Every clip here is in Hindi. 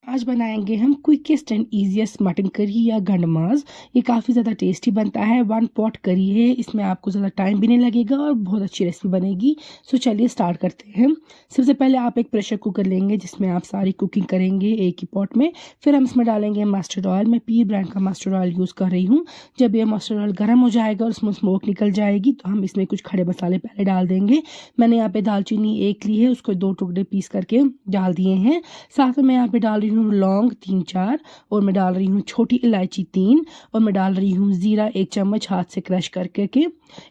आज बनाएंगे हम quickest and easiest mutton curry या गंडमाज। ये काफ़ी ज़्यादा टेस्टी बनता है। 1 पॉट करी है, इसमें आपको ज़्यादा टाइम भी नहीं लगेगा और बहुत अच्छी रेसिपी बनेगी। सो चलिए स्टार्ट करते हैं। सबसे पहले आप एक प्रेशर कुकर लेंगे जिसमें आप सारी कुकिंग करेंगे एक ही पॉट में। फिर हम इसमें डालेंगे मस्टर्ड ऑयल। मैं पीर ब्रांड का मस्टर्ड ऑयल यूज़ कर रही हूँ। जब ये मस्टर्ड ऑयल गर्म हो जाएगा और उसमें स्मोक निकल जाएगी तो हम इसमें कुछ खड़े मसाले पहले डाल देंगे। मैंने यहाँ पे दालचीनी 1 ली है, उसको 2 टुकड़े पीस करके डाल दिए हैं। साथ में मैं यहाँ पे डाल रही हूँ लौंग 3-4 और मैं डाल रही हूँ छोटी इलायची 3 और मैं डाल रही हूँ जीरा 1 चम्मच हाथ से क्रश करके के।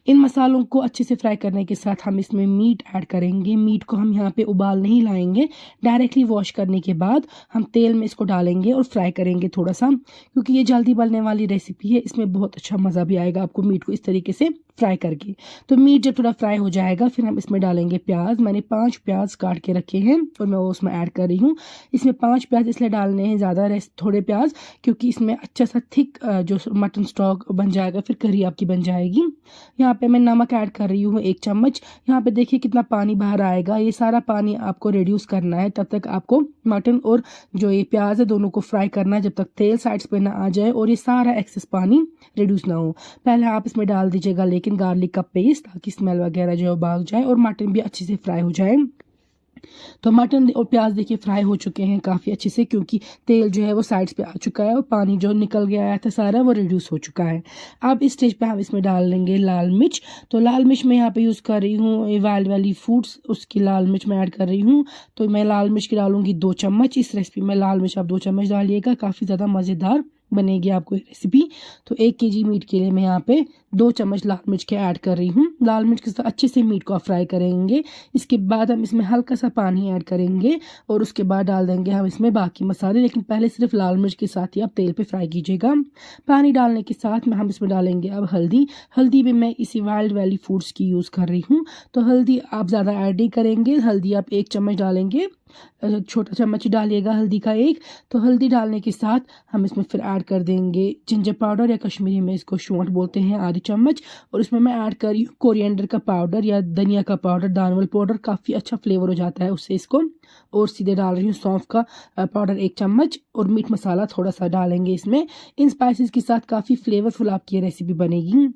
इन मसालों को अच्छे से फ्राई करने के साथ हम इसमें मीट ऐड करेंगे। मीट को हम यहाँ पे उबाल नहीं लाएंगे, डायरेक्टली वॉश करने के बाद हम तेल में इसको डालेंगे और फ्राई करेंगे थोड़ा सा, क्योंकि ये जल्दी बनने वाली रेसिपी है। इसमें बहुत अच्छा मज़ा भी आएगा आपको मीट को इस तरीके से फ्राई करके। तो मीट जब थोड़ा फ्राई हो जाएगा फिर हम इसमें डालेंगे प्याज। मैंने 5 प्याज काट के रखे हैं और मैं वो उसमें ऐड कर रही हूँ। इसमें 5 प्याज इसलिए डालने हैं ज़्यादा थोड़े प्याज, क्योंकि इसमें अच्छा सा थिक जो मटन स्टॉक बन जाएगा, फिर करी आपकी बन जाएगी। यहाँ पे मैं नमक ऐड कर रही हूँ 1 चम्मच। यहाँ पे देखिए कितना पानी बाहर आएगा। ये सारा पानी आपको रिड्यूस करना है। तब तक आपको मटन और जो ये प्याज है दोनों को फ्राई करना है जब तक तेल साइड्स पे ना आ जाए और ये सारा एक्सेस पानी रिड्यूस ना हो। पहले आप इसमें डाल दीजिएगा लेकिन गार्लिक का पेस्ट, ताकि स्मेल वगैरह जो है भाग जाए और मटन भी अच्छे से फ्राई हो जाए। तो मटन और प्याज देखिए फ्राई हो चुके हैं काफ़ी अच्छे से, क्योंकि तेल जो है वो साइड्स पे आ चुका है और पानी जो निकल गया था सारा वो रिड्यूस हो चुका है। अब इस स्टेज पे हम इसमें डाल लेंगे लाल मिर्च। तो लाल मिर्च मैं यहाँ पे यूज़ कर रही हूँ वाइल्ड वैली फूड्स, उसकी लाल मिर्च मैं ऐड कर रही हूँ। तो मैं लाल मिर्च की डालूंगी 2 चम्मच। इस रेसिपी में लाल मिर्च आप 2 चम्मच डालिएगा, काफ़ी ज़्यादा मज़ेदार बनेगी आपको ये रेसिपी। तो 1 केजी मीट के लिए मैं यहाँ पे 2 चम्मच लाल मिर्च के ऐड कर रही हूँ। लाल मिर्च के साथ अच्छे से मीट को आप फ्राई करेंगे। इसके बाद हम इसमें हल्का सा पानी ऐड करेंगे और उसके बाद डाल देंगे हम इसमें बाकी मसाले, लेकिन पहले सिर्फ लाल मिर्च के साथ ही आप तेल पे फ्राई कीजिएगा। पानी डालने के साथ में हम इसमें डालेंगे अब हल्दी। हल्दी भी मैं इसी वाइल्ड वैली फूड्स की यूज़ कर रही हूँ। तो हल्दी आप ज़्यादा ऐड नहीं करेंगे, हल्दी आप 1 चम्मच डालेंगे, छोटा चम्मच ही डालिएगा हल्दी का 1। तो हल्दी डालने के साथ हम इसमें फिर ऐड कर देंगे जिंजर पाउडर, या कश्मीरी में इसको शौंठ बोलते हैं, आधी चम्मच। और इसमें मैं ऐड कर रही हूँ कोरिएंडर का पाउडर या धनिया का पाउडर, दानवल पाउडर, काफ़ी अच्छा फ्लेवर हो जाता है उससे इसको। और सीधे डाल रही हूँ सौंफ का पाउडर 1 चम्मच और मीट मसाला थोड़ा सा डालेंगे इसमें। इन स्पाइसेस के साथ काफ़ी फ्लेवरफुल आपकी ये रेसिपी बनेगी।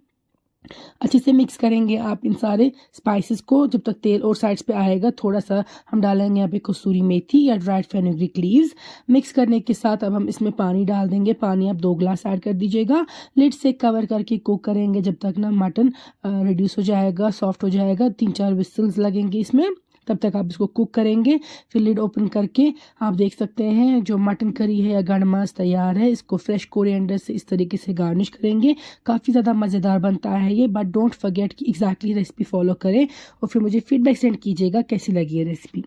अच्छे से मिक्स करेंगे आप इन सारे स्पाइसेस को जब तक तेल और साइड्स पे आएगा। थोड़ा सा हम डालेंगे यहाँ पे कसूरी मेथी या ड्राइड फेनुग्रीक लीव्स। मिक्स करने के साथ अब हम इसमें पानी डाल देंगे। पानी आप 2 गिलास ऐड कर दीजिएगा। लिड से कवर करके कुक करेंगे जब तक ना मटन रिड्यूस हो जाएगा, सॉफ्ट हो जाएगा। 3-4 विसल्स लगेंगे इसमें, तब तक आप इसको कुक करेंगे। फिर लिड ओपन करके आप देख सकते हैं जो मटन करी है या गंडमाज तैयार है। इसको फ्रेश कोरिएंडर से इस तरीके से गार्निश करेंगे। काफ़ी ज़्यादा मज़ेदार बनता है ये, बट डोंट फॉरगेट कि एग्जैक्टली रेसिपी फॉलो करें और फिर मुझे फीडबैक सेंड कीजिएगा कैसी लगी ये रेसिपी।